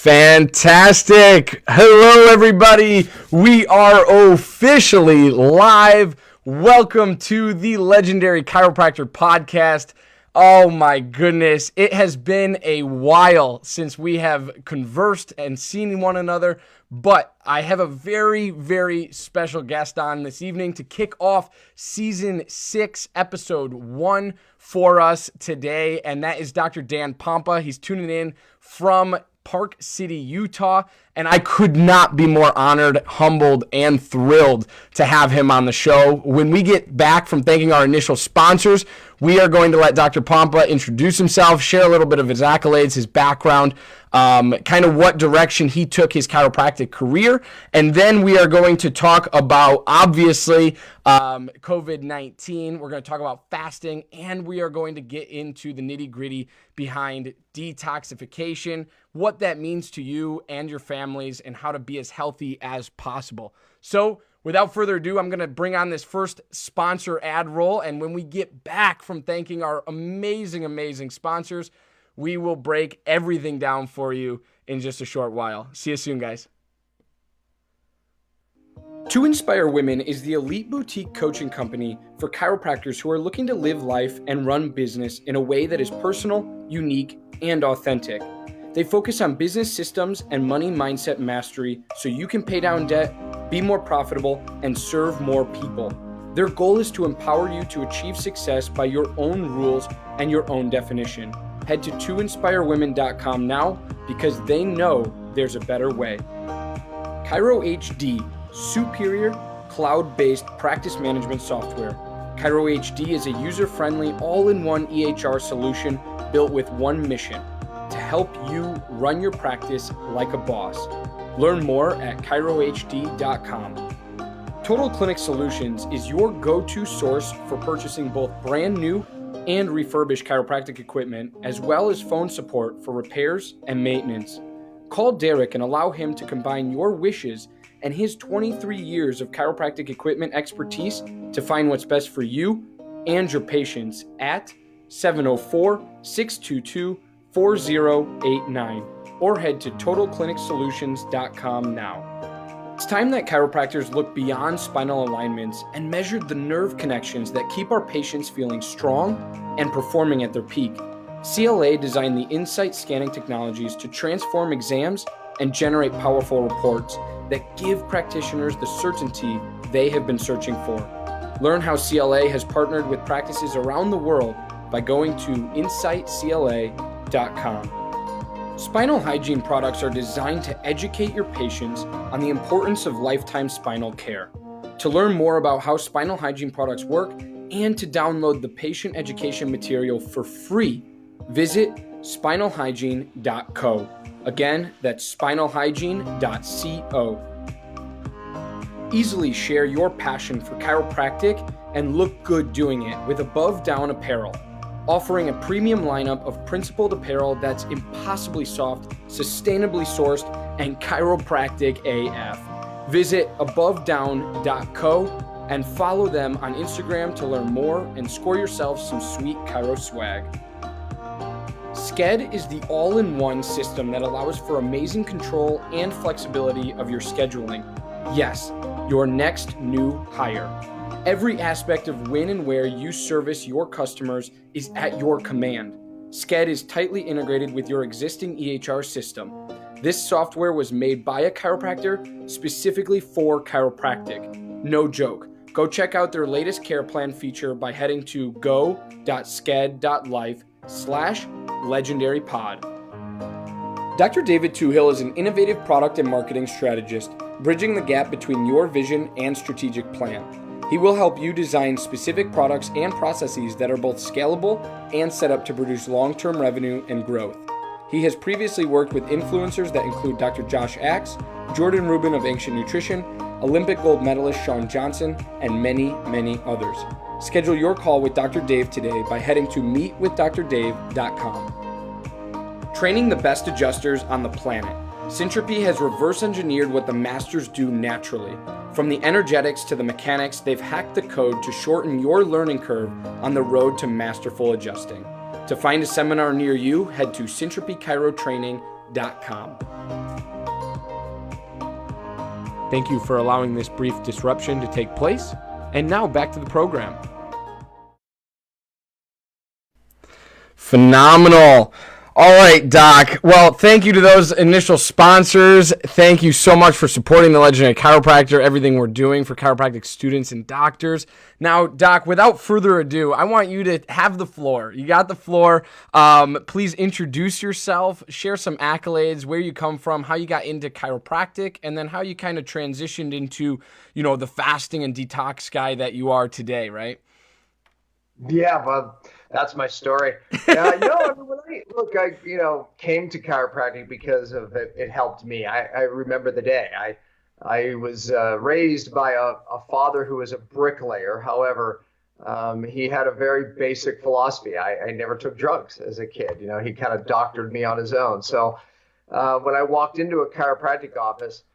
Fantastic. Hello, everybody. We are officially live. Welcome to the Legendary Chiropractor Podcast. Oh my goodness. It has been a while since we have conversed and seen one another, but I have a very, very special guest on this evening to kick off Season 6, Episode 1 for us today, and that is Dr. Dan Pompa. He's tuning in from Park City, Utah, and I could not be more honored, humbled, and thrilled to have him on the show. When we get back from thanking our initial sponsors, we are going to let Dr. Pompa introduce himself, share a little bit of his accolades, his background, kind of what direction he took his chiropractic career, and then we are going to talk about, obviously, COVID-19. We're going to talk about fasting, and we are going to get into the nitty-gritty behind detoxification, what that means to you and your families, and how to be as healthy as possible. So, without further ado, I'm going to bring on this first sponsor ad roll, and when we get back from thanking our amazing, amazing sponsors, we will break everything down for you in just a short while. See you soon, guys. To Inspire Women is the elite boutique coaching company for chiropractors who are looking to live life and run business in a way that is personal, unique, and authentic. They focus on business systems and money mindset mastery so you can pay down debt, be more profitable, and serve more people. Their goal is to empower you to achieve success by your own rules and your own definition. Head to toinspirewomen.com now because they know there's a better way. Chiro HD, superior cloud-based practice management software. Chiro HD is a user-friendly, all-in-one EHR solution built with one mission: to help you run your practice like a boss. Learn more at chirohd.com. Total Clinic Solutions is your go-to source for purchasing both brand new and refurbished chiropractic equipment, as well as phone support for repairs and maintenance. Call Derek and allow him to combine your wishes and his 23 years of chiropractic equipment expertise to find what's best for you and your patients at 704-622-4089 or head to totalclinicsolutions.com now. It's time that chiropractors look beyond spinal alignments and measured the nerve connections that keep our patients feeling strong and performing at their peak. CLA designed the Insight scanning technologies to transform exams and generate powerful reports that give practitioners the certainty they have been searching for. Learn how CLA has partnered with practices around the world by going to insightcla.com. Spinal hygiene products are designed to educate your patients on the importance of lifetime spinal care. To learn more about how spinal hygiene products work and to download the patient education material for free, visit spinalhygiene.co. Again, that's spinalhygiene.co. Easily share your passion for chiropractic and look good doing it with Above Down Apparel, offering a premium lineup of principled apparel that's impossibly soft, sustainably sourced, and chiropractic AF. Visit abovedown.co and follow them on Instagram to learn more and score yourself some sweet chiro swag. Sked is the all-in-one system that allows for amazing control and flexibility of your scheduling. Yes, your next new hire. Every aspect of when and where you service your customers is at your command. Sked is tightly integrated with your existing EHR system. This software was made by a chiropractor specifically for chiropractic. No joke. Go check out their latest care plan feature by heading to go.sked.life/legendarypod. Dr. David Toohill is an innovative product and marketing strategist, bridging the gap between your vision and strategic plan. He will help you design specific products and processes that are both scalable and set up to produce long-term revenue and growth. He has previously worked with influencers that include Dr. Josh Axe, Jordan Rubin of Ancient Nutrition, Olympic gold medalist Shawn Johnson, and many, many others. Schedule your call with Dr. Dave today by heading to meetwithdrdave.com. Training the best adjusters on the planet. Syntropy has reverse engineered what the masters do naturally. From the energetics to the mechanics, they've hacked the code to shorten your learning curve on the road to masterful adjusting. To find a seminar near you, head to syntropychirotraining.com. chiropractorpodcast.com. Thank you for allowing this brief disruption to take place. And now back to the program. Phenomenal. All right, Doc. Well, thank you to those initial sponsors. Thank you so much for supporting the Legendary Chiropractor, everything we're doing for chiropractic students and doctors. Now, Doc, without further ado, I want you to have the floor. You got the floor. Please introduce yourself, share some accolades, where you come from, how you got into chiropractic, and then how you kind of transitioned into, the fasting and detox guy that you are today, right? Yeah, well, that's my story. When I came to chiropractic because of it, it helped me. I remember the day. I was raised by a father who was a bricklayer. However, he had a very basic philosophy. I never took drugs as a kid. He kind of doctored me on his own. So when I walked into a chiropractic office,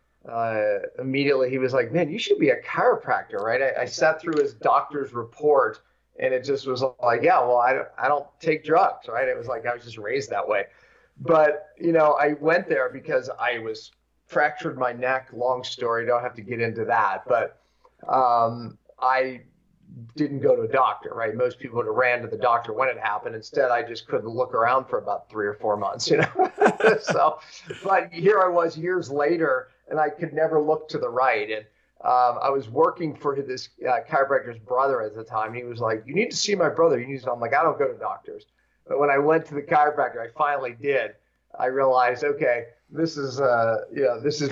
immediately he was like, "Man, you should be a chiropractor, right?" I sat through his doctor's report. And it just was like, yeah, well, I don't take drugs, right? It was like I was just raised that way. But, I went there because I was fractured my neck. Long story, don't have to get into that. But I didn't go to a doctor, right? Most people would have ran to the doctor when it happened. Instead, I just couldn't look around for about 3 or 4 months, So, but here I was years later, and I could never look to the right. And I was working for this chiropractor's brother at the time. He was like, "You need to see my brother." I'm like, "I don't go to doctors." But when I went to the chiropractor, I finally did. I realized, okay, this is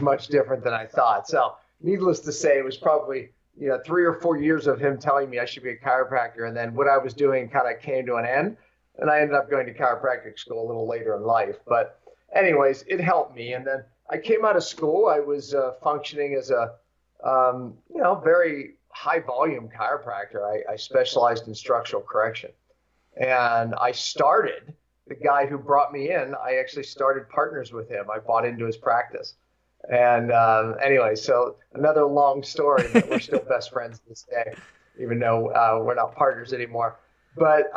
much different than I thought. So needless to say, it was probably, 3 or 4 years of him telling me I should be a chiropractor. And then what I was doing kind of came to an end. And I ended up going to chiropractic school a little later in life. But anyways, it helped me. And then I came out of school. I was functioning as a very high volume chiropractor. I specialized in structural correction. And the guy who brought me in, I actually started partners with him. I bought into his practice. And anyway, so another long story, but we're still best friends to this day, even though we're not partners anymore. But,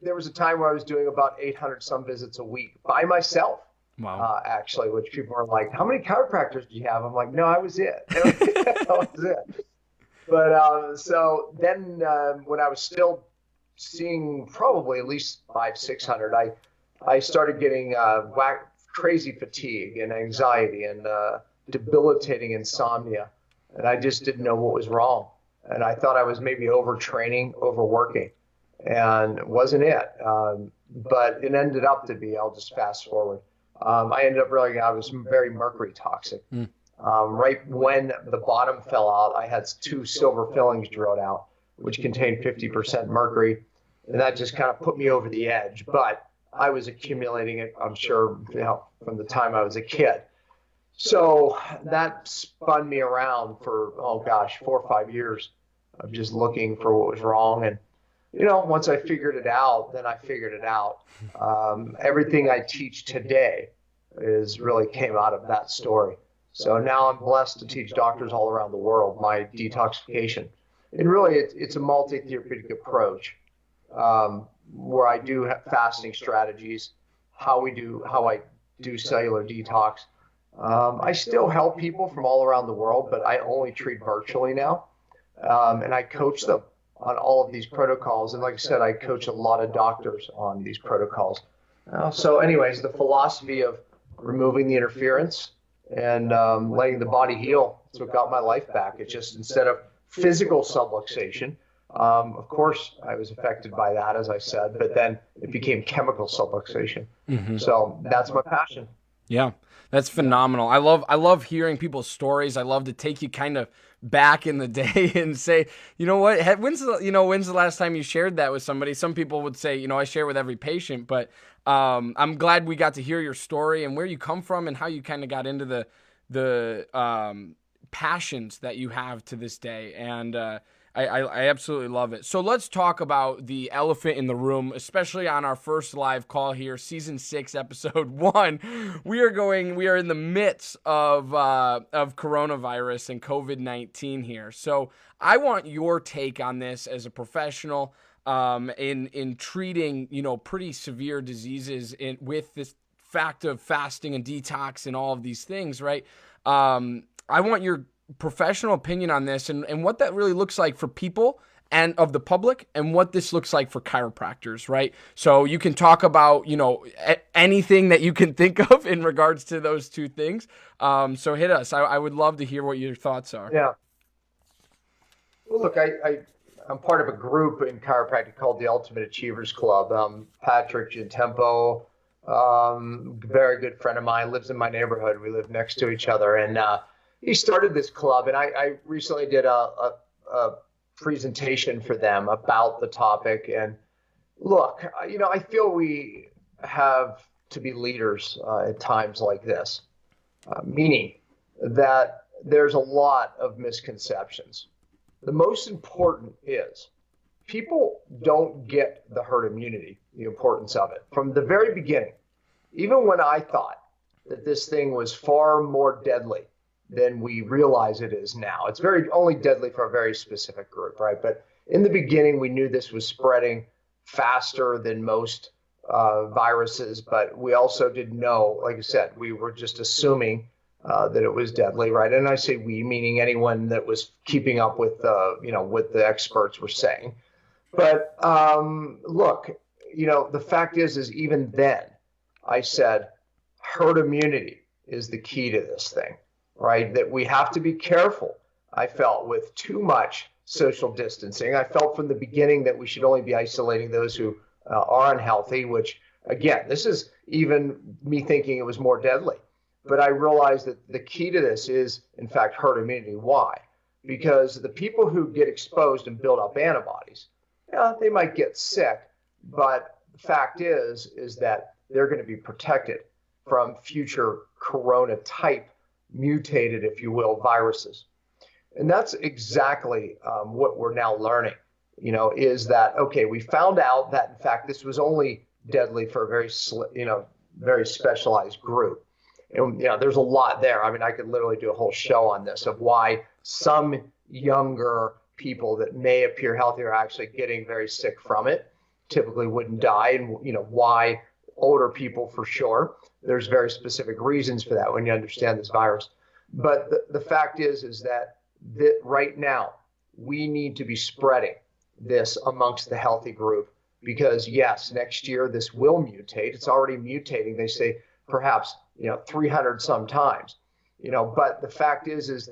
there was a time where I was doing about 800 some visits a week by myself. Wow. Actually, which people are like, "How many chiropractors do you have?" I'm like, "No, I was it." That was it. But so then when I was still seeing probably at least 500-600, I started getting crazy fatigue and anxiety and debilitating insomnia. And I just didn't know what was wrong. And I thought I was maybe overtraining, overworking. And it wasn't it. But it ended up to be, I'll just fast forward. I ended up realizing I was very mercury toxic. Right when the bottom fell out, I had 2 silver fillings drilled out, which contained 50% mercury. And that just kind of put me over the edge. But I was accumulating it, I'm sure, from the time I was a kid. So that spun me around for, 4 or 5 years of just looking for what was wrong. And once I figured it out, then I figured it out. Everything I teach today really came out of that story. So now I'm blessed to teach doctors all around the world my detoxification. And really, it's a multi-therapeutic approach where I do have fasting strategies, how I do cellular detox. I still help people from all around the world, but I only treat virtually now. And I coach them on all of these protocols. And like I said, I coach a lot of doctors on these protocols. So anyways, the philosophy of removing the interference and letting the body heal, that's what got my life back. It's just instead of physical subluxation, of course, I was affected by that, as I said, but then it became chemical subluxation. Mm-hmm. So that's my passion. Yeah, that's phenomenal. I love hearing people's stories. I love to take you kind of back in the day and say, you know what, when's the last time you shared that with somebody? Some people would say, I share with every patient, but I'm glad we got to hear your story and where you come from and how you kind of got into the passions that you have to this day. And I absolutely love it. So let's talk about the elephant in the room, especially on our first live call here, season 6, episode 1. We are in the midst of coronavirus and COVID-19 here. So I want your take on this as a professional in treating, pretty severe diseases with this fact of fasting and detox and all of these things, right? I want your professional opinion on this and what that really looks like for people and of the public, and what this looks like for chiropractors, right? So you can talk about, anything that you can think of in regards to those two things. So hit us. I would love to hear what your thoughts are. Yeah. Well, look, I'm part of a group in chiropractic called the Ultimate Achievers Club. Patrick Gentempo, very good friend of mine, lives in my neighborhood. We live next to each other, and he started this club, and I recently did a presentation for them about the topic. And look, I feel we have to be leaders at times like this, meaning that there's a lot of misconceptions. The most important is people don't get the herd immunity, the importance of it. From the very beginning, even when I thought that this thing was far more deadly than we realize it is now. It's only deadly for a very specific group, right? But in the beginning, we knew this was spreading faster than most viruses, but we also didn't know, like I said, we were just assuming that it was deadly, right? And I say we, meaning anyone that was keeping up with, what the experts were saying. But look, the fact is even then, I said herd immunity is the key to this thing. Right, that we have to be careful, I felt, with too much social distancing. I felt from the beginning that we should only be isolating those who are unhealthy, which, again, this is even me thinking it was more deadly. But I realized that the key to this is, in fact, herd immunity. Why? Because the people who get exposed and build up antibodies, they might get sick, but the fact is that they're going to be protected from future corona type mutated, if you will, viruses. And that's exactly what we're now learning, is that, okay, we found out that, in fact, this was only deadly for a very specialized group. And, there's a lot there. I mean, I could literally do a whole show on this of why some younger people that may appear healthy are actually getting very sick from it, typically wouldn't die, and, why older people for sure. There's very specific reasons for that when you understand this virus. But the fact is that right now we need to be spreading this amongst the healthy group, because yes, next year this will mutate. It's already mutating. They say perhaps 300 sometimes. But the fact is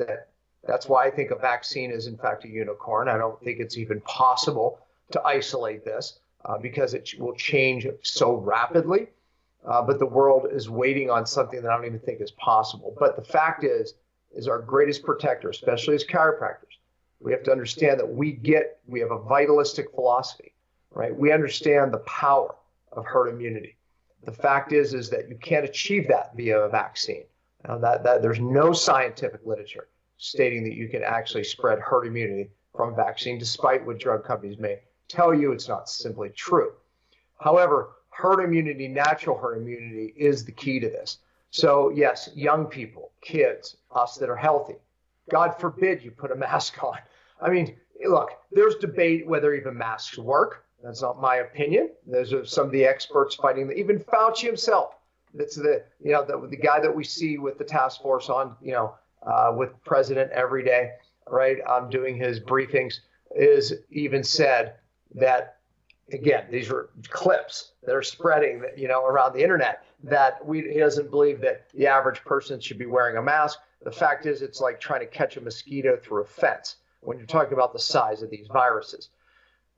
that's why I think a vaccine is in fact a unicorn. I don't think it's even possible to isolate this because it will change so rapidly. But the world is waiting on something that I don't even think is possible. But the fact is our greatest protector, especially as chiropractors, we have to understand that we have a vitalistic philosophy, right? We understand the power of herd immunity. The fact is that you can't achieve that via a vaccine. That there's no scientific literature stating that you can actually spread herd immunity from a vaccine, despite what drug companies may tell you. It's not simply true. However, herd immunity, natural herd immunity, is the key to this. So yes, young people, kids, us that are healthy, God forbid you put a mask on. I mean, look, there's debate whether even masks work. That's not my opinion. Those are some of the experts fighting that. Even Fauci himself, that's the guy that we see with the task force on, with the president every day, right? Doing his briefings, is even said that, again, these are clips that are spreading, around the internet, that he doesn't believe that the average person should be wearing a mask. The fact is, it's like trying to catch a mosquito through a fence when you're talking about the size of these viruses.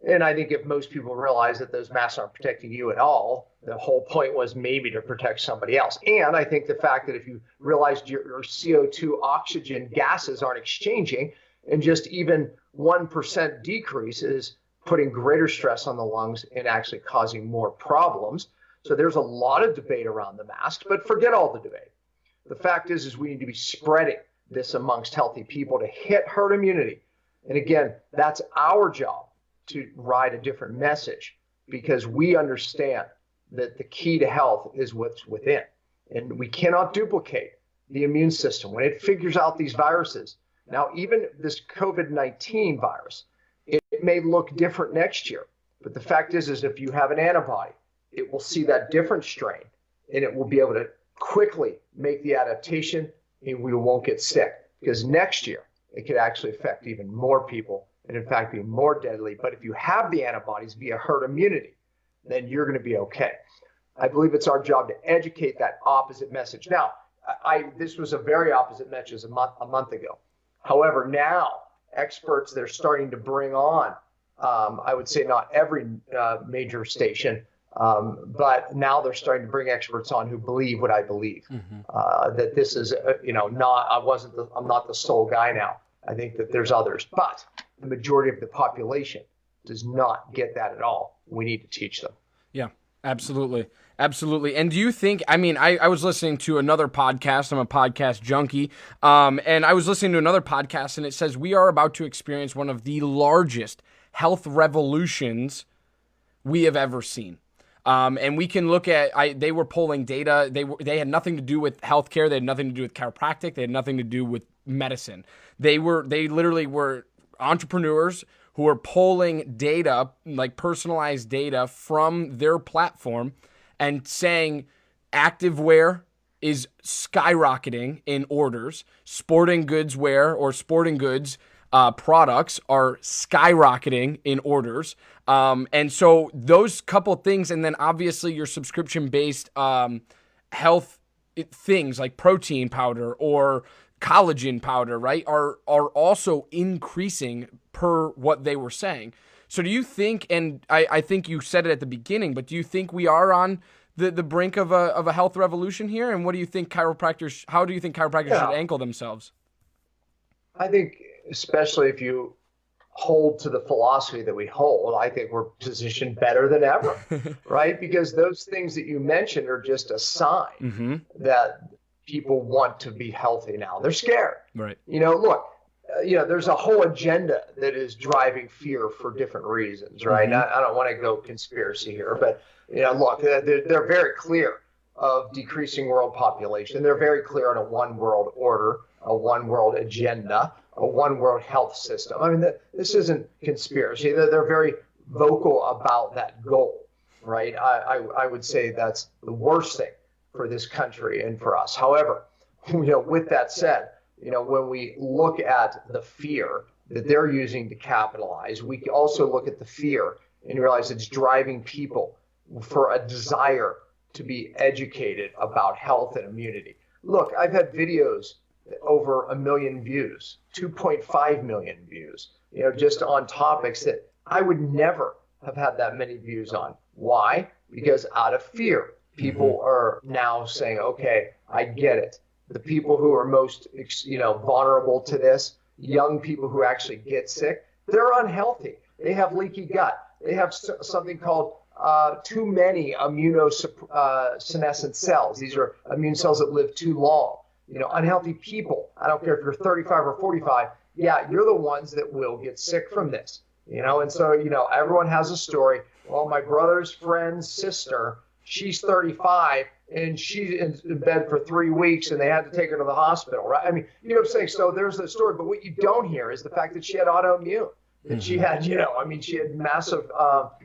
And I think if most people realize that those masks aren't protecting you at all, the whole point was maybe to protect somebody else. And I think the fact that if you realized your CO2 oxygen gases aren't exchanging, and just even 1% decrease is putting greater stress on the lungs and actually causing more problems. So there's a lot of debate around the mask, but forget all the debate. The fact is we need to be spreading this amongst healthy people to hit herd immunity. And again, that's our job, to ride a different message, because we understand that the key to health is what's within. And we cannot duplicate the immune system when it figures out these viruses. Now, even this COVID-19 virus, it may look different next year. But the fact is if you have an antibody, it will see that different strain and it will be able to quickly make the adaptation, and we won't get sick. Because next year, it could actually affect even more people and, in fact, be more deadly. But if you have the antibodies via herd immunity, then you're going to be okay. I believe it's our job to educate that opposite message. Now, this was a very opposite message a month ago. However, now experts, they're starting to bring on, I would say not every major station, but now they're starting to bring experts on who believe what I believe, that this is, I'm not the sole guy now. I think that there's others, but the majority of the population does not get that at all. We need to teach them. Yeah, absolutely. Absolutely. And do you think, I was listening to another podcast. I'm a podcast junkie. And I was listening to another podcast, and it says we are about to experience one of the largest health revolutions we have ever seen. And we can look at, they were polling data. They had nothing to do with healthcare. They had nothing to do with chiropractic. They had nothing to do with medicine. They literally were entrepreneurs who are polling data, like personalized data from their platform, and saying activewear is skyrocketing in orders. Sporting goods wear or sporting goods products are skyrocketing in orders. And so those couple things, and then obviously your subscription-based health things like protein powder or collagen powder, right, are also increasing per what they were saying. So do you think, and I think you said it at the beginning, but do you think we are on the brink of a health revolution here? And what do you think how do you think chiropractors should angle themselves? I think, especially if you hold to the philosophy that we hold, I think we're positioned better than ever, right? Because those things that you mentioned are just a sign that people want to be healthy now. They're scared. Right. Look, there's a whole agenda that is driving fear for different reasons, right? I don't want to go conspiracy here, but, look, they're very clear of decreasing world population. They're very clear on a one world order, a one world agenda, a one world health system. I mean, this isn't conspiracy. They're very vocal about that goal, right? I would say that's the worst thing for this country and for us. However, with that said, when we look at the fear that they're using to capitalize, we also look at the fear and realize it's driving people for a desire to be educated about health and immunity. Look, I've had videos over 1 million views, 2.5 million views, just on topics that I would never have had that many views on. Why? Because out of fear, people are now saying, okay, I get it. The people who are most, vulnerable to this, young people who actually get sick, they're unhealthy. They have leaky gut. They have something called too many immunosenescent cells. These are immune cells that live too long. Unhealthy people, I don't care if you're 35 or 45, you're the ones that will get sick from this. And so, everyone has a story. Well, my brother's friend's sister, she's 35 and she's in bed for 3 weeks and they had to take her to the hospital, right? I mean, what I'm saying? So there's the story, but what you don't hear is the fact that she had autoimmune, that she had, she had massive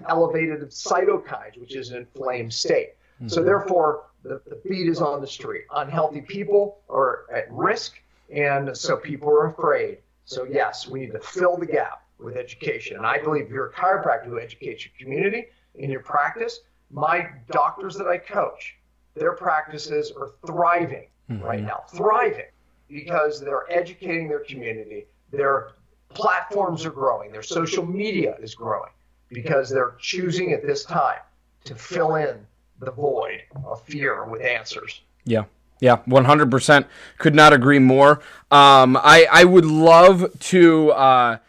elevated cytokines, which is an inflamed state. So therefore, the feet is on the street. Unhealthy people are at risk, and so people are afraid. So yes, we need to fill the gap with education. And I believe if you're a chiropractor who educates your community in your practice, my doctors that I coach, their practices are thriving right now, thriving because they're educating their community. Their platforms are growing. Their social media is growing because they're choosing at this time to fill in the void of fear with answers. Yeah, 100%. Could not agree more. I would love to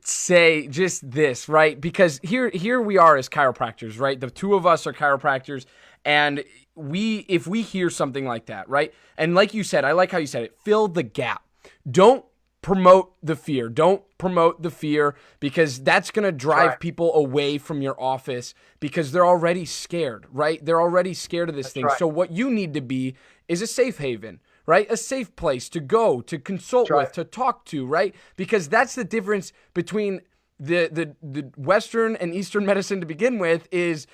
say just this, right? Because here we are as chiropractors, right? The two of us are chiropractors, and if we hear something like that, right? And like you said, I like how you said it, fill the gap. Don't promote the fear. Don't promote the fear because that's going to drive people away from your office because they're already scared, right? They're already scared of this thing. Right. So what you need to be is a safe haven, right? A safe place to go, to consult with, to talk to, right? Because that's the difference between the Western and Eastern medicine to begin with is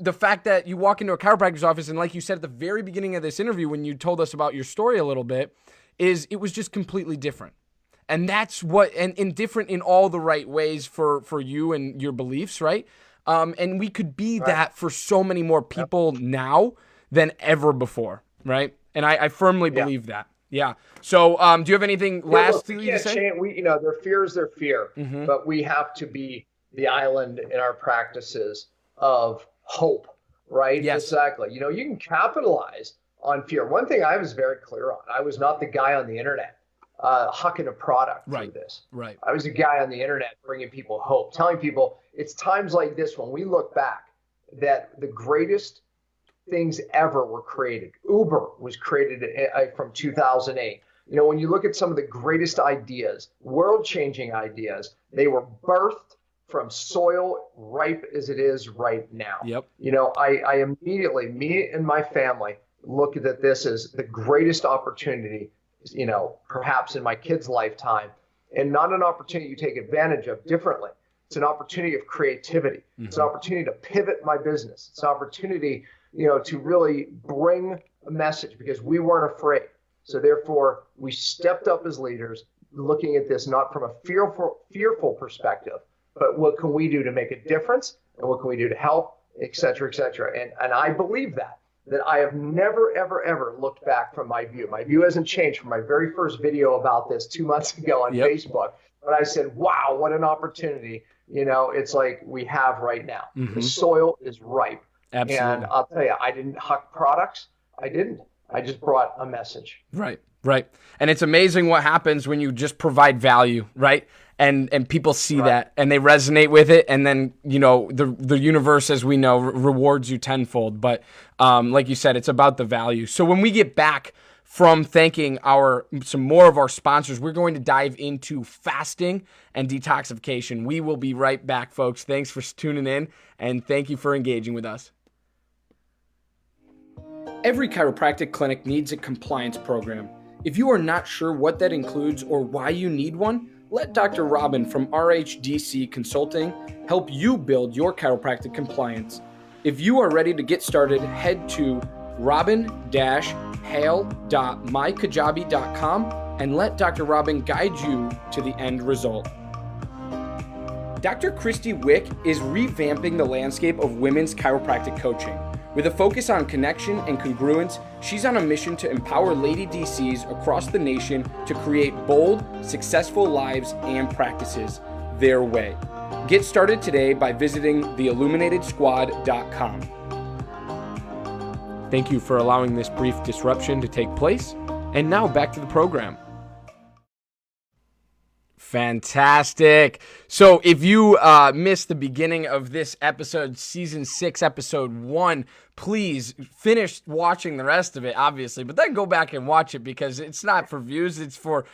the fact that you walk into a chiropractor's office, and like you said at the very beginning of this interview when you told us about your story a little bit, is it was just completely different. And that's what, and different in all the right ways for you and your beliefs, right? And we could be that for so many more people now than ever before, right? And I firmly believe that. Yeah. So do you have anything lastly to say? Their fear is their fear, Mm-hmm. but we have to be the island in our practices of hope, right? Yes. Exactly. You can capitalize on fear. One thing I was very clear on, I was not the guy on the internet hucking a product through this. Right. I was a guy on the internet bringing people hope, telling people it's times like this when we look back that the greatest things ever were created. Uber was created from 2008. When you look at some of the greatest ideas, world-changing ideas, they were birthed from soil ripe as it is right now. Yep. I immediately, me and my family, looked at this as the greatest opportunity, perhaps in my kid's lifetime, and not an opportunity you take advantage of differently. It's an opportunity of creativity. Mm-hmm. It's an opportunity to pivot my business. It's an opportunity, to really bring a message because we weren't afraid. So therefore, we stepped up as leaders, looking at this not from a fearful perspective, but what can we do to make a difference, and what can we do to help, et cetera, et cetera. And I believe that I have never, ever, ever looked back from my view. My view hasn't changed from my very first video about this 2 months ago on Facebook. But I said, wow, what an opportunity, it's like we have right now. Mm-hmm. The soil is ripe. Absolutely. And I'll tell you, I didn't huck products. I didn't. I just brought a message. Right. And it's amazing what happens when you just provide value, right? And people see that and they resonate with it. And then, the universe, as we know, rewards you tenfold. But like you said, it's about the value. So when we get back from thanking some more of our sponsors, we're going to dive into fasting and detoxification. We will be right back, folks. Thanks for tuning in, and thank you for engaging with us. Every chiropractic clinic needs a compliance program. If you are not sure what that includes or why you need one, let Dr. Robin from RHDC Consulting help you build your chiropractic compliance. If you are ready to get started, head to robin-hale.mykajabi.com and let Dr. Robin guide you to the end result. Dr. Christy Wick is revamping the landscape of women's chiropractic coaching. With a focus on connection and congruence, she's on a mission to empower Lady DCs across the nation to create bold, successful lives and practices their way. Get started today by visiting theilluminatedsquad.com. Thank you for allowing this brief disruption to take place. And now back to the program. Fantastic. So if you missed the beginning of this episode, season 6, episode 1, please finish watching the rest of it, obviously, but then go back and watch it because it's not for views. It's for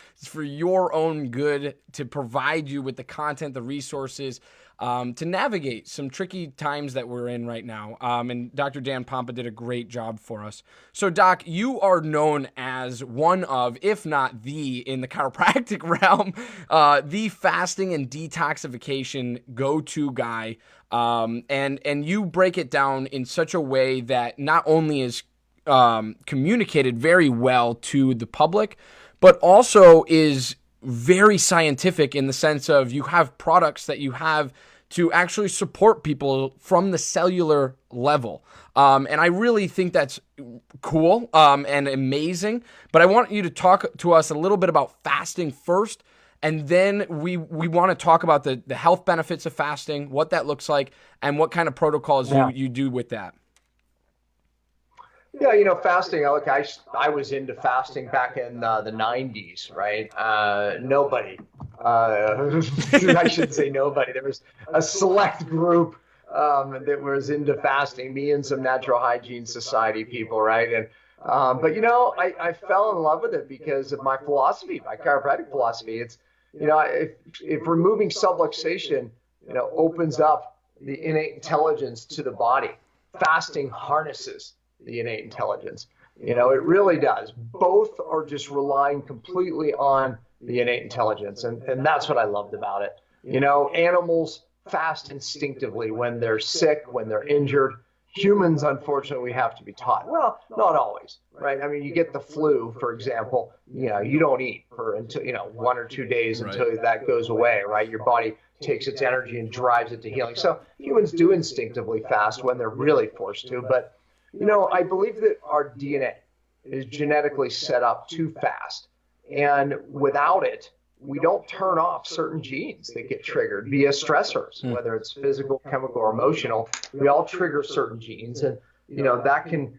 your own good, to provide you with the content, the resources, to navigate some tricky times that we're in right now. And Dr. Dan Pompa did a great job for us. So, Doc, you are known as one of, if not the, in the chiropractic realm, the fasting and detoxification go-to guy. And you break it down in such a way that not only is communicated very well to the public, but also is very scientific in the sense of you have products that you have to actually support people from the cellular level. And I really think that's cool and amazing. But I want you to talk to us a little bit about fasting first. And then we want to talk about the health benefits of fasting, what that looks like, and what kind of protocols you do with that. Yeah, fasting, look, I was into fasting back in the 90s, right? Nobody, I shouldn't say nobody. There was a select group that was into fasting, me and some natural hygiene society people, right? And but I fell in love with it because of my philosophy, my chiropractic philosophy. It's if removing subluxation opens up the innate intelligence to the body, fasting harnesses the innate intelligence. It really does. Both are just relying completely on the innate intelligence, and that's what I loved about it. Animals fast instinctively when they're sick, when they're injured. Humans, unfortunately, we have to be taught. Well, not always, right? I mean, you get the flu, for example, you don't eat for until, 1 or 2 days until that goes away, right? Your body takes its energy and drives it to healing. So humans do instinctively fast when they're really forced to. But, I believe that our DNA is genetically set up to fast. And without it, we don't turn off certain genes that get triggered via stressors, whether it's physical, chemical, or emotional. We all trigger certain genes, and that can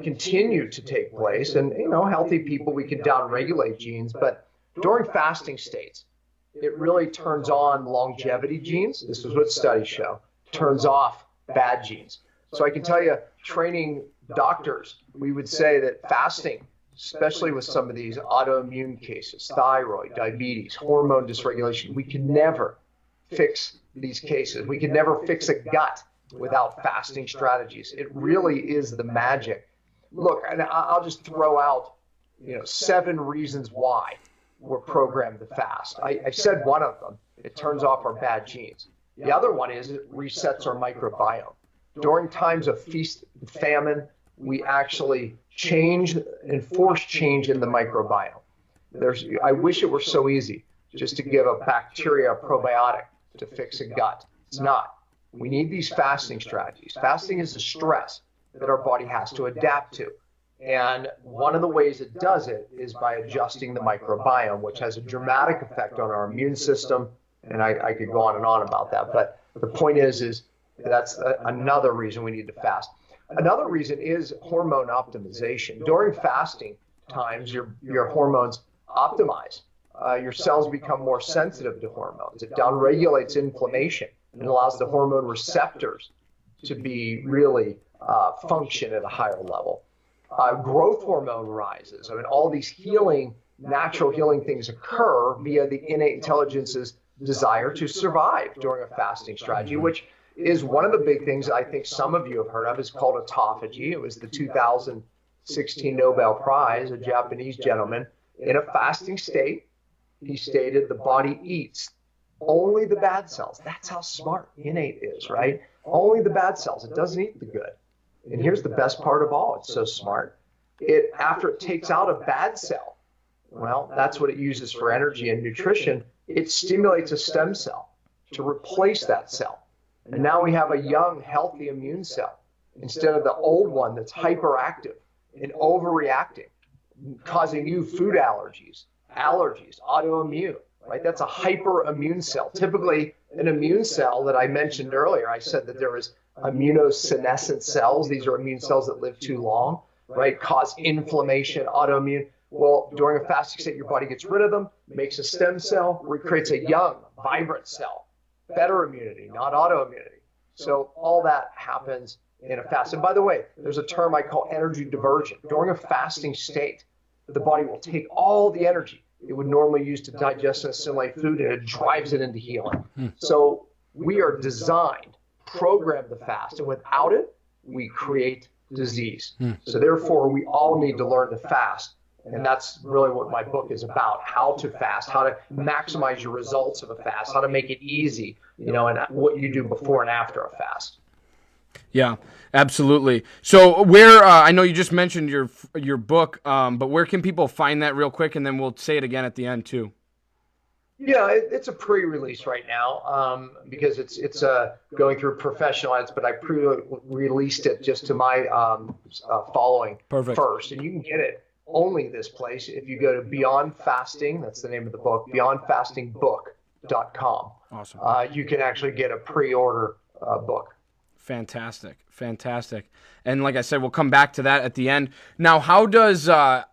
continue to take place. And healthy people, we can downregulate genes, but during fasting states, it really turns on longevity genes. This is what studies show. Turns off bad genes. So I can tell you, training doctors, we would say that fasting, especially with some of these autoimmune cases, thyroid, diabetes, hormone dysregulation, we can never fix these cases. We can never fix a gut without fasting strategies. It really is the magic. Look, and I'll just throw out, 7 reasons why we're programmed to fast. I said one of them, it turns off our bad genes. The other one is it resets our microbiome. During times of feast and famine, we actually change and force change in the microbiome. I wish it were so easy just to give a bacteria a probiotic to fix a gut. It's not. We need these fasting strategies. Fasting is a stress that our body has to adapt to. And one of the ways it does it is by adjusting the microbiome, which has a dramatic effect on our immune system. And I could go on and on about that. But the point is that's another reason we need to fast. Another reason is hormone optimization. During fasting times, your hormones optimize. Your cells become more sensitive to hormones. It downregulates inflammation and allows the hormone receptors to be really function at a higher level. Growth hormone rises. I mean, all these natural healing things occur via the innate intelligence's desire to survive during a fasting strategy, which is one of the big things I think some of you have heard of. Is called autophagy. It was the 2016 Nobel Prize, a Japanese gentleman. In a fasting state, he stated the body eats only the bad cells. That's how smart innate is, right? Only the bad cells. It doesn't eat the good. And here's the best part of all. It's so smart. After it takes out a bad cell, well, that's what it uses for energy and nutrition. It stimulates a stem cell to replace that cell. And now we have a young, healthy immune cell instead of the old one that's hyperactive and overreacting, causing you food allergies, autoimmune, right? That's a hyperimmune cell. Typically, an immune cell that I mentioned earlier, I said that there was immunosenescent cells. These are immune cells that live too long, right? Cause inflammation, autoimmune. Well, during a fasting state, your body gets rid of them, makes a stem cell, recreates a young, vibrant cell. Better immunity, not autoimmunity. So all that happens in a fast. And by the way, there's a term I call energy diversion. During a fasting state, the body will take all the energy it would normally use to digest and assimilate food, and it drives it into healing. So we are designed, programmed to fast, and without it, we create disease. So therefore, we all need to learn to fast. And that's really what my book is about, how to fast, how to maximize your results of a fast, how to make it easy, and what you do before and after a fast. Yeah, absolutely. So where, I know you just mentioned your book, but where can people find that real quick? And then we'll say it again at the end too. Yeah, it's a pre-release right now because it's going through professional edits, but I pre-released it just to my following first. And you can get it only this place. If you go to Beyond Fasting, that's the name of the book, beyondfastingbook.com. Awesome. You can actually get a pre-order book. Fantastic. And like I said, we'll come back to that at the end. Now, how do a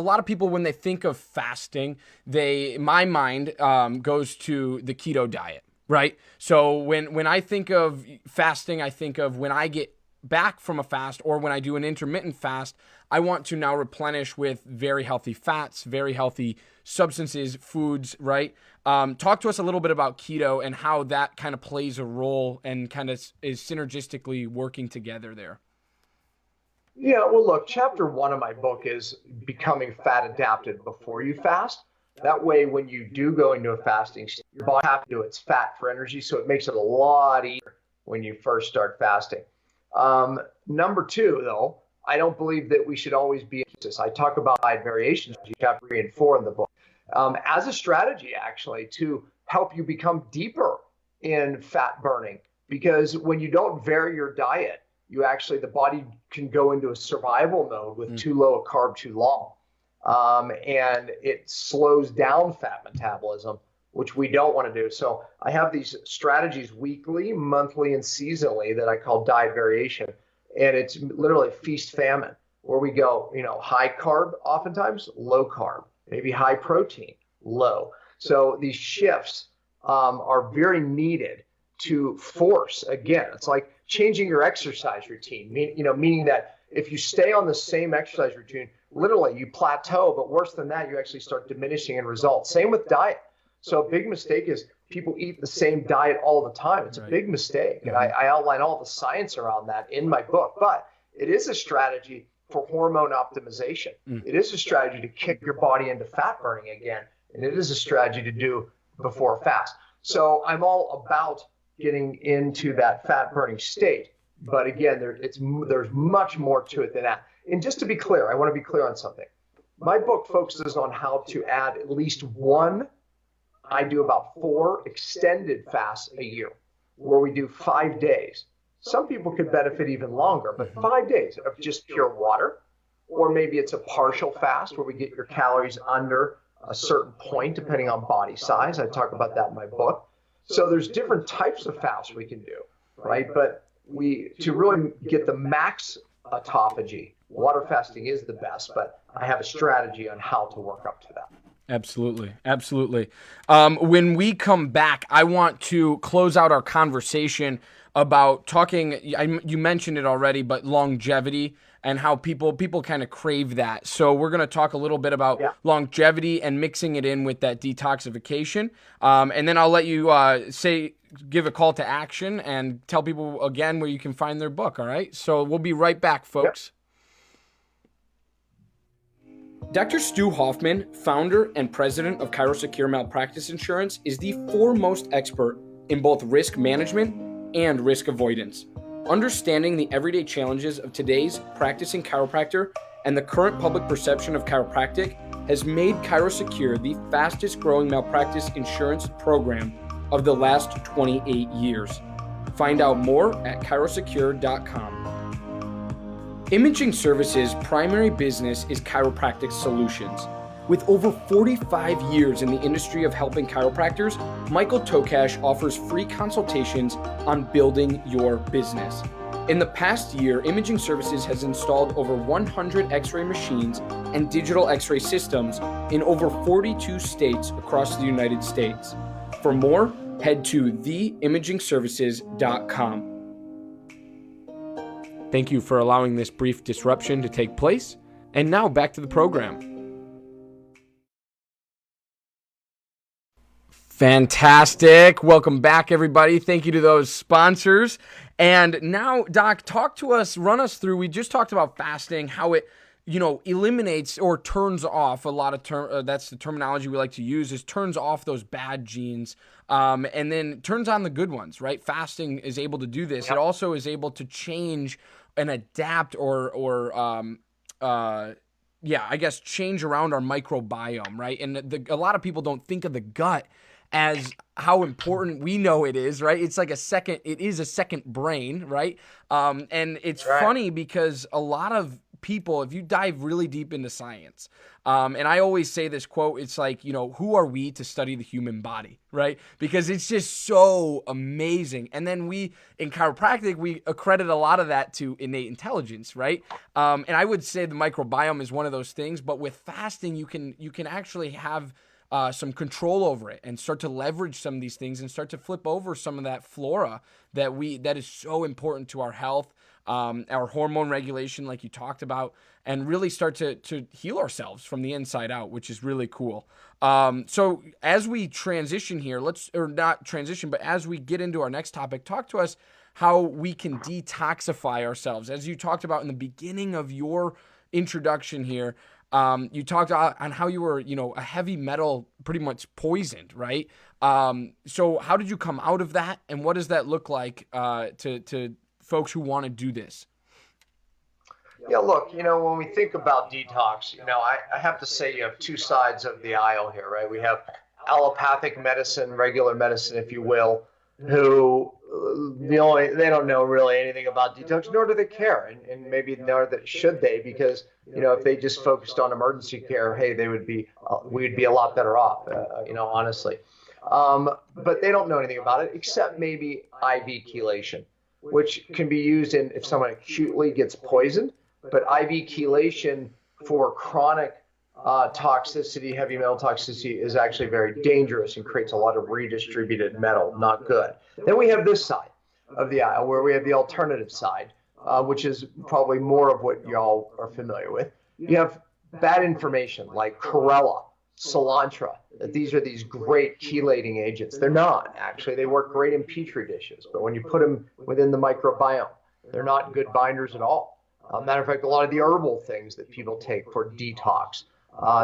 lot of people, when they think of fasting, my mind goes to the keto diet, right? So when I think of fasting, I think of when I get back from a fast or when I do an intermittent fast, I want to now replenish with very healthy fats, very healthy substances, foods, right? Talk to us a little bit about keto and how that kind of plays a role and kind of is synergistically working together there. Yeah, well, look, chapter 1 of my book is becoming fat adapted before you fast. That way, when you do go into a fasting state, your body has to do its fat for energy, so it makes it a lot easier when you first start fasting. Number two, though, I don't believe that we should always be this. I talk about diet variations, chapter 3 and 4 in the book, as a strategy actually to help you become deeper in fat burning. Because when you don't vary your diet, the body can go into a survival mode with too low a carb too long. And it slows down fat metabolism, which we don't want to do. So I have these strategies weekly, monthly, and seasonally that I call diet variation. And it's literally feast famine, where we go, high carb, oftentimes low carb, maybe high protein, low. So these shifts are very needed to force. Again, it's like changing your exercise routine, meaning that if you stay on the same exercise routine, literally you plateau, but worse than that, you actually start diminishing in results. Same with diet. So a big mistake is people eat the same diet all the time. It's a big mistake. And I outline all the science around that in my book, but it is a strategy for hormone optimization. It is a strategy to kick your body into fat burning again. And it is a strategy to do before a fast. So I'm all about getting into that fat burning state. But again, there's much more to it than that. And just to be clear, I want to be clear on something. My book focuses on how to add at least one. I do about 4 extended fasts a year where we do 5 days. Some people could benefit even longer, but 5 days of just pure water, or maybe it's a partial fast where we get your calories under a certain point, depending on body size. I talk about that in my book. So there's different types of fasts we can do, right? But to really get the max autophagy, water fasting is the best, but I have a strategy on how to work up to that. Absolutely. Absolutely. When we come back, I want to close out our conversation about talking, you mentioned it already, but longevity and how people kind of crave that. So we're going to talk a little bit about longevity and mixing it in with that detoxification. And then I'll let you give a call to action and tell people again where you can find their book. All right. So we'll be right back, folks. Dr. Stu Hoffman, founder and president of ChiroSecure Malpractice Insurance, is the foremost expert in both risk management and risk avoidance. Understanding the everyday challenges of today's practicing chiropractor and the current public perception of chiropractic has made ChiroSecure the fastest growing malpractice insurance program of the last 28 years. Find out more at chirosecure.com. Imaging Services' primary business is chiropractic solutions. With over 45 years in the industry of helping chiropractors, Michael Tokash offers free consultations on building your business. In the past year, Imaging Services has installed over 100 X-ray machines and digital X-ray systems in over 42 states across the United States. For more, head to theimagingservices.com. Thank you for allowing this brief disruption to take place. And now back to the program. Fantastic. Welcome back, everybody. Thank you to those sponsors. And now, Doc, talk to us, run us through. We just talked about fasting, how it, eliminates or turns off a lot of that's the terminology we like to use, is turns off those bad genes, and then turns on the good ones, right? Fasting is able to do this. Yep. It also is able to change and adapt change around our microbiome, right? And a lot of people don't think of the gut as how important we know it is, right? It's like it is a second brain, right? And it's funny because a lot of people, if you dive really deep into science, and I always say this quote, it's like, who are we to study the human body, right? Because it's just so amazing. And then we, in chiropractic, we accredit a lot of that to innate intelligence, right? And I would say the microbiome is one of those things, but with fasting, you can actually have some control over it and start to leverage some of these things and start to flip over some of that flora that is so important to our health, our hormone regulation, like you talked about, and really start to heal ourselves from the inside out, which is really cool. So as we transition here, as we get into our next topic, talk to us how we can detoxify ourselves. As you talked about in the beginning of your introduction here, you talked on how you were, a heavy metal, pretty much poisoned, right? So how did you come out of that, and what does that look like to folks who want to do this? Yeah, look, when we think about detox, I have to say you have two sides of the aisle here, right? We have allopathic medicine, regular medicine, if you will, who they don't know really anything about detox, nor do they care, and maybe nor that should they, because if they just focused on emergency care, hey, we'd be a lot better off, honestly. But they don't know anything about it except maybe IV chelation, which can be used if someone acutely gets poisoned. But IV chelation for chronic toxicity, heavy metal toxicity, is actually very dangerous and creates a lot of redistributed metal, not good. Then we have this side of the aisle where we have the alternative side, which is probably more of what y'all are familiar with. You have bad information like chlorella, cilantro. These are these great chelating agents. They're not, actually. They work great in petri dishes, but when you put them within the microbiome, they're not good binders at all. Matter of fact, a lot of the herbal things that people take for detox,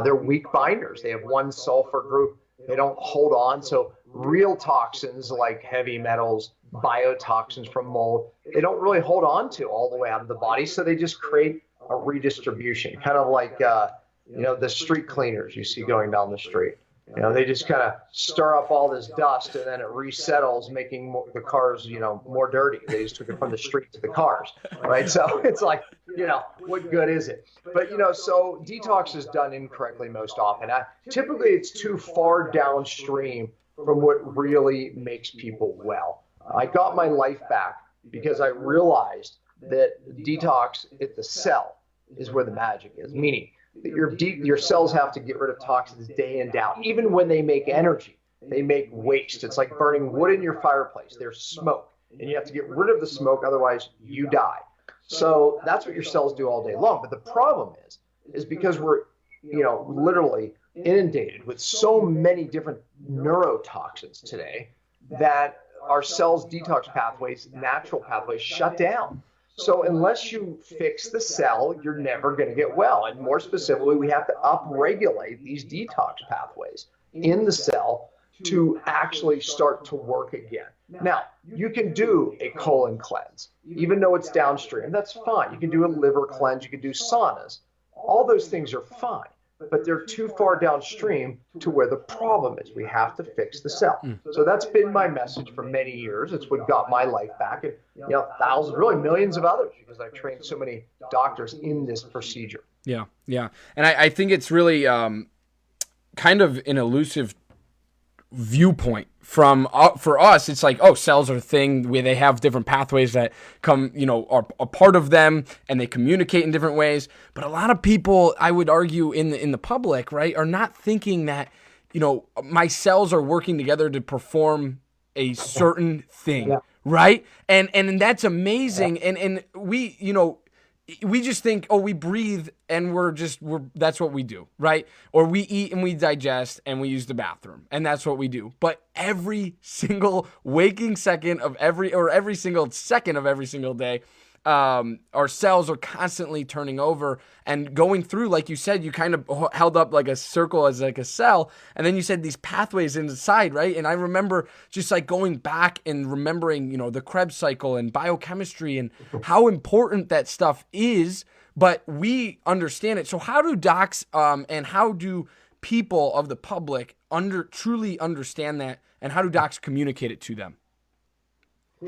they're weak binders. They have one sulfur group. They don't hold on. So real toxins like heavy metals, biotoxins from mold, they don't really hold on to all the way out of the body. So they just create a redistribution, kind of like, the street cleaners you see going down the street. They just kind of stir up all this dust and then it resettles, making the cars, more dirty. They just took it from the street to the cars, right? So it's like, what good is it? But, so detox is done incorrectly most often. Typically, it's too far downstream from what really makes people well. I got my life back because I realized that detox at the cell is where the magic is, meaning your cells have to get rid of toxins day in, day out. Even when they make energy, they make waste. It's like burning wood in your fireplace. There's smoke, and you have to get rid of the smoke, otherwise you die. So that's what your cells do all day long. But the problem is because we're, literally inundated with so many different neurotoxins today that our cells' detox pathways, natural pathways, shut down. So unless you fix the cell, you're never going to get well. And more specifically, we have to upregulate these detox pathways in the cell to actually start to work again. Now, you can do a colon cleanse, even though it's downstream. That's fine. You can do a liver cleanse. You can do saunas. All those things are fine, but they're too far downstream to where the problem is. We have to fix the cell. So that's been my message for many years. It's what got my life back, and thousands, really millions of others, because I've trained so many doctors in this procedure. Yeah. And I think it's really kind of an elusive viewpoint from for us. It's like, cells are a thing where they have different pathways that come, are a part of them, and they communicate in different ways. But a lot of people, I would argue, in the public, right, are not thinking that, my cells are working together to perform a certain thing, right? And that's amazing. And we, we just think, we breathe and we're that's what we do, right? Or we eat and we digest and we use the bathroom, and that's what we do. But every single waking second of every single second of every single day, our cells are constantly turning over and going through, like you said, you kind of held up like a circle as like a cell, and then you said these pathways inside, right? And I remember just like going back and remembering, the Krebs cycle and biochemistry and how important that stuff is, but we understand it. So how do docs and how do people of the public truly understand that, and how do docs communicate it to them?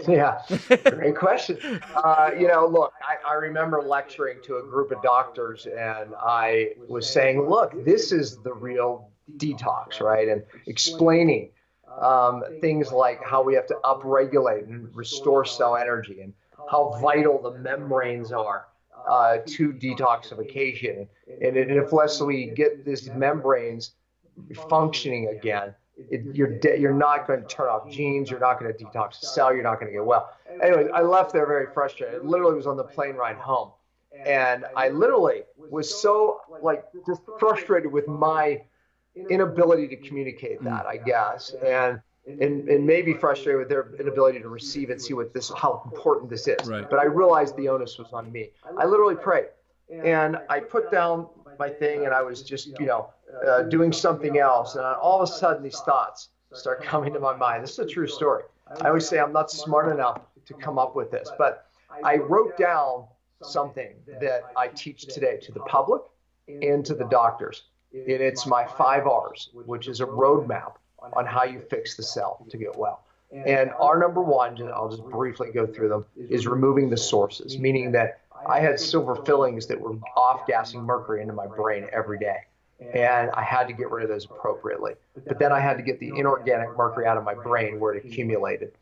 Yeah, great question. Look, I remember lecturing to a group of doctors, and I was saying, look, this is the real detox, right? And explaining things like how we have to upregulate and restore cell energy, and how vital the membranes are to detoxification. And unless we get these membranes functioning again, you're not going to turn off genes. You're not going to detox the cell. You're not going to get well. Anyway, I left there very frustrated. I literally was on the plane ride home, and I literally was so just frustrated with my inability to communicate that, I guess, and maybe frustrated with their inability to receive and see how important this is. Right. But I realized the onus was on me. I literally prayed, and I put down my thing, and I was just doing something else, and all of a sudden these thoughts start coming to my mind. This is a true story. I always say I'm not smart enough to come up with this, but I wrote down something that I teach today to the public and to the doctors. And it's my 5 R's, which is a roadmap on how you fix the cell to get well. And R number 1, I'll just briefly go through them, is removing the sources, meaning that I had silver fillings that were off-gassing mercury into my brain every day. And I had to get rid of those appropriately. But then I had to get the inorganic mercury out of my brain where it accumulated.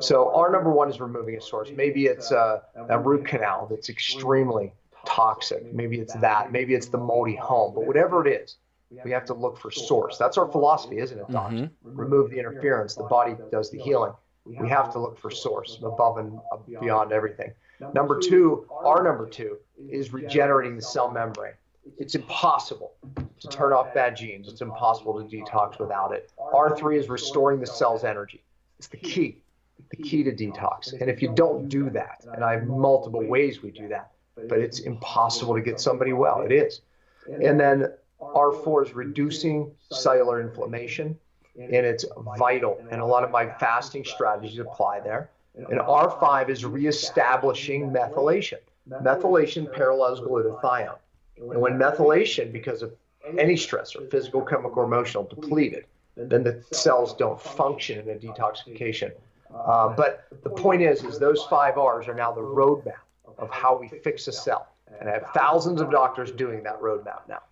So R number 1 is removing a source. Maybe it's a root canal that's extremely toxic. Maybe it's that. Maybe it's the moldy home. But whatever it is, we have to look for source. That's our philosophy, isn't it, Doc? Remove the interference. The body does the healing. We have to look for source above and beyond everything. Number 2, R number 2, is regenerating the cell membrane. It's impossible to turn off bad genes. It's impossible to detox without it. R3 is restoring the cell's energy. It's the key to detox. And if you don't do that, and I have multiple ways we do that, but it's impossible to get somebody well. It is. And then R4 is reducing cellular inflammation, and it's vital. And a lot of my fasting strategies apply there. And R5 is reestablishing methylation. Methylation parallels glutathione. And when methylation, because of any stressor, physical, chemical, or emotional, depleted, then the cells don't function in a detoxification. But the point is those 5 R's are now the roadmap of how we fix a cell. And I have thousands of doctors doing that roadmap now.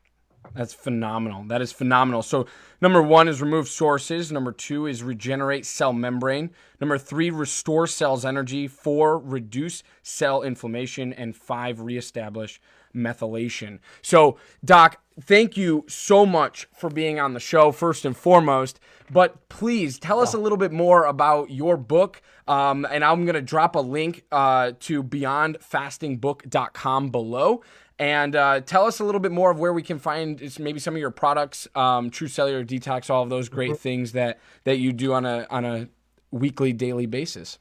That's phenomenal. That is phenomenal. So number 1 is remove sources. Number 2 is regenerate cell membrane. Number 3, restore cells energy. 4, reduce cell inflammation. And 5, reestablish methylation. So Doc, thank you so much for being on the show, first and foremost. But please tell us a little bit more about your book. And I'm going to drop a link to beyondfastingbook.com below. And tell us a little bit more of where we can find maybe some of your products, True Cellular Detox, all of those great things that you do on a weekly, daily basis.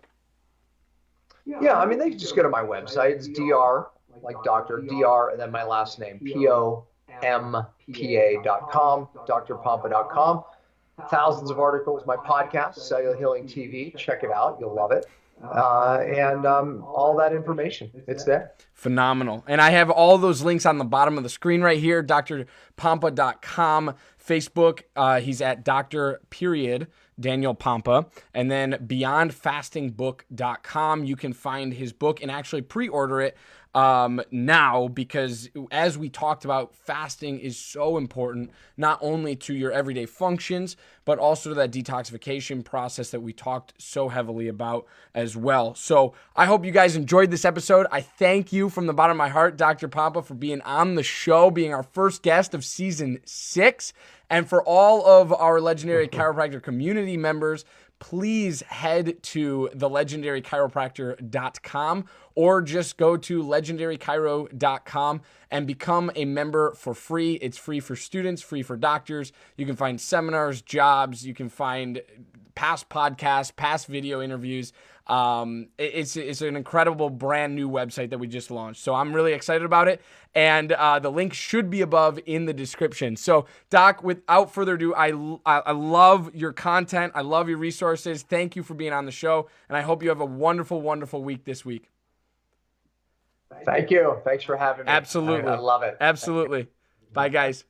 Yeah, I mean, they can just go to my website. It's DR, like Dr. DR, and then my last name, POMPA.com, drpompa.com. Thousands of articles, my podcast, Cellular Healing TV. Check it out. You'll love it. And all that information, it's there. Phenomenal. And I have all those links on the bottom of the screen right here, drpompa.com, Facebook. He's at Dr. Daniel Pompa. And then beyondfastingbook.com. You can find his book and actually pre-order it now, because as we talked about, fasting is so important, not only to your everyday functions, but also to that detoxification process that we talked so heavily about as well. So I hope you guys enjoyed this episode. I thank you from the bottom of my heart, Dr. Pompa, for being on the show, being our first guest of season 6. And for all of our Legendary Chiropractor community members, please head to thelegendarychiropractor.com or just go to legendarychiro.com and become a member for free. It's free for students, free for doctors. You can find seminars, jobs. You can find past podcasts, past video interviews. It's an incredible brand new website that we just launched. So I'm really excited about it. And the link should be above in the description. So Doc, without further ado, I love your content. I love your resources. Thank you for being on the show. And I hope you have a wonderful, wonderful week this week. Thank you. Thanks for having me. Absolutely. I love it. Absolutely. Bye, guys.